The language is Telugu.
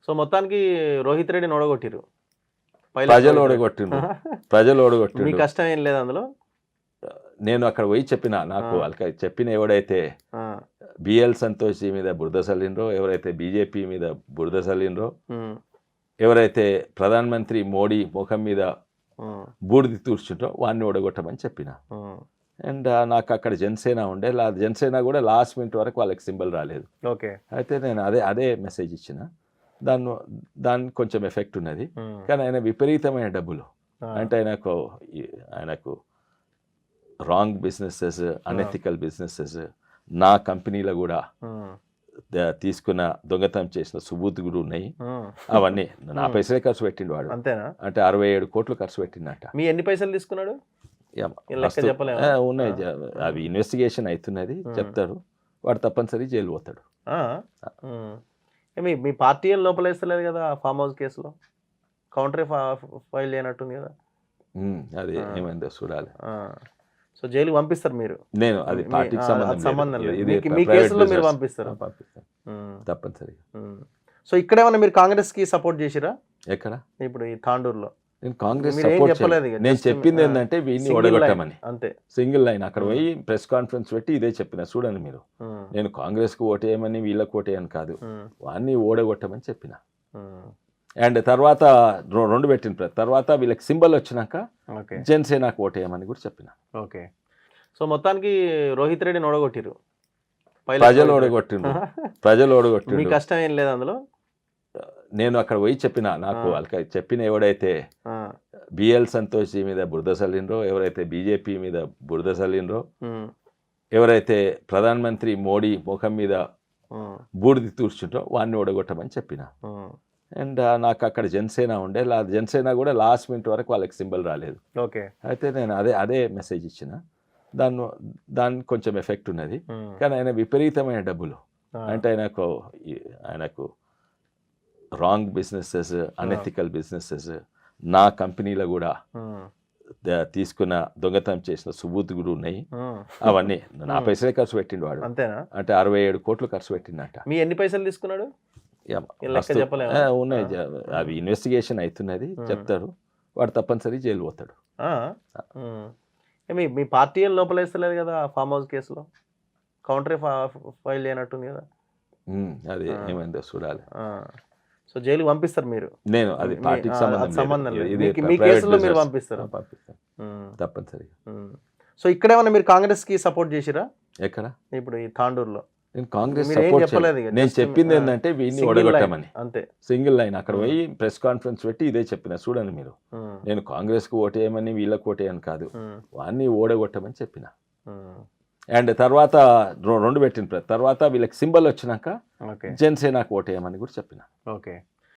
సో మొత్తానికి రోహిత్ రెడ్డిని ఓడగొట్టిరు. ప్రజలు ఓడగొట్టిండ్రు. ప్రజలు ఓడగొట్టిండ్రు. మీ కష్టం ఏం లేదు అందులో. నేను అక్కడ పోయి చెప్పిన, నాకు వాళ్ళకి చెప్పిన ఎవడైతే బిఎల్ సంతోష్ మీద బురద చల్లిండ్రో, ఎవరైతే బీజేపీ మీద బురద చల్లిండ్రో, ఎవరైతే ప్రధానమంత్రి మోడీ ముఖం మీద బూడిది తూర్చుంటో వాడిని ఓడగొట్టమని చెప్పిన. అండ్ నాకు అక్కడ జనసేన ఉండే, జనసేన కూడా లాస్ట్ మినిట్ వరకు వాళ్ళకి సింబల్ రాలేదు. ఓకే, అయితే నేను అదే మెసేజ్ ఇచ్చిన. దానికి కొంచెం ఎఫెక్ట్ ఉన్నది. కానీ ఆయన విపరీతమైన డబ్బులు, అంటే ఆయనకు రాంగ్ బిజినెసెస్, అన్ఎథికల్ బిజినెసెస్, నా కంపెనీలో కూడా తీసుకున్న దొంగతనం చేసిన సుబూత్ కూడా ఉన్నాయి. అవన్నీ నా పైసలే ఖర్చు పెట్టిండు వాడు. అంతేనా? అంటే 67 కోట్లు ఖర్చు పెట్టిండట. మీ ఎన్ని పైసలు తీసుకున్నాడు? ఉన్నాయి, అవి ఇన్వెస్టిగేషన్ అవుతున్నది, చెప్తారు. వాడు తప్పనిసరి జైలు పోతాడు. మీ పార్టీ ఏం లోపలేస్తలేదు కదా ఫామ్ హౌస్ కేసులో? కౌంటర్ ఫైల్ చేయనట్టుంది కదా. అది ఏమైందో చూడాలి. సో జైలుకి పంపిస్తారు మీరు? నేను అది పార్టీకి సంబంధం లేదు, మీ కేసులో మీరు పంపిస్తారు తప్పనిసరి. సో ఇక్కడేమన్నా మీరు కాంగ్రెస్ కి సపోర్ట్ చేసిరా? ఎక్కడ? ఇప్పుడు ఈ తాండూరులో. నేను కాంగ్రెస్ సపోర్ట్ చేయలేదు. నేను చెప్పింది ఏంటంటే వీడిని ఓడగొట్టమని, అంతే, సింగిల్ లైన్. అక్కడ పోయి ప్రెస్ కాన్ఫరెన్స్ పెట్టి ఇదే చెప్పిన, చూడండి మీరు, నేను కాంగ్రెస్ కు ఓటేయమని వీళ్ళకి ఓటేయని కాదు, వాడిని ఓడగొట్టమని చెప్పిన. అండ్ తర్వాత 2 పెట్టిన తర్వాత వీళ్ళకి సింబల్ వచ్చినాక జనసేనకు ఓటేయమని కూడా చెప్పిన. ఓకే, సో మొత్తానికి రోహిత్ రెడ్డిని ఓడగొట్టిరు. ప్రజలు ఓడగొట్టిండ్రు. ప్రజలు ఓడగొట్టిండ్రు. మీ కష్టం ఏం లేదు అందులో. నేను అక్కడ పోయి చెప్పిన, నాకు వాళ్ళకి చెప్పిన ఎవడైతే బిఎల్ సంతోష్ మీద బురద చల్లిండ్రో, ఎవరైతే బీజేపీ మీద బురద చల్లిండ్రో, ఎవరైతే ప్రధానమంత్రి మోడీ ముఖం మీద బూడిది తూర్చుంటో వాడిని ఓడగొట్టమని చెప్పిన. అండ్ నాకు అక్కడ జనసేన ఉండే, జనసేన కూడా లాస్ట్ మినిట్ వరకు వాళ్ళకి సింబల్ రాలేదు. ఓకే, అయితే నేను అదే మెసేజ్ ఇచ్చిన. దానికి కొంచెం ఎఫెక్ట్ ఉన్నది. కానీ ఆయన విపరీతమైన డబ్బులు, అంటే ఆయనకు రాంగ్ బిజినెసెస్, అన్ఎథికల్ బిజినెసెస్, నా కంపెనీలో కూడా తీసుకున్న దొంగతనం చేసిన సుబూత్ కూడా ఉన్నాయి. అవన్నీ నా పైసలే ఖర్చు పెట్టిండు వాడు. అంతేనా? అంటే 67 కోట్లు ఖర్చు పెట్టిండట. మీ ఎన్ని పైసలు తీసుకున్నాడు? ఉన్నాయి, అవి ఇన్వెస్టిగేషన్ అవుతున్నది, చెప్తారు. వాడు తప్పనిసరి జైలు పోతాడు. మీ పార్టీ ఏం లోపలేస్తలేదు కదా ఫామ్ హౌస్ కేసులో? కౌంటర్ ఫైల్ చేయనట్టుంది కదా. అది ఏమైందో చూడాలి. సో జైలుకి పంపిస్తారు మీరు? నేను అది పార్టీకి సంబంధం లేదు, మీ కేసులో మీరు పంపిస్తారు తప్పనిసరి. సో ఇక్కడేమన్నా మీరు కాంగ్రెస్ కి సపోర్ట్ చేసిరా? ఎక్కడ? ఇప్పుడు ఈ తాండూరులో. నేను కాంగ్రెస్ సపోర్ట్ చేయలేదు. నేను చెప్పింది ఏంటంటే వీడిని ఓడగొట్టమని, అంతే, సింగిల్ లైన్. అక్కడ పోయి ప్రెస్ కాన్ఫరెన్స్ పెట్టి ఇదే చెప్పిన, చూడండి మీరు, నేను కాంగ్రెస్ కు ఓటేయమని వీళ్ళకి ఓటేయని కాదు, వాడిని ఓడగొట్టమని చెప్పిన. అండ్ తర్వాత 2 పెట్టిన తర్వాత వీళ్ళకి సింబల్ వచ్చినాక జనసేనకు ఓటేయమని కూడా చెప్పిన. ఓకే.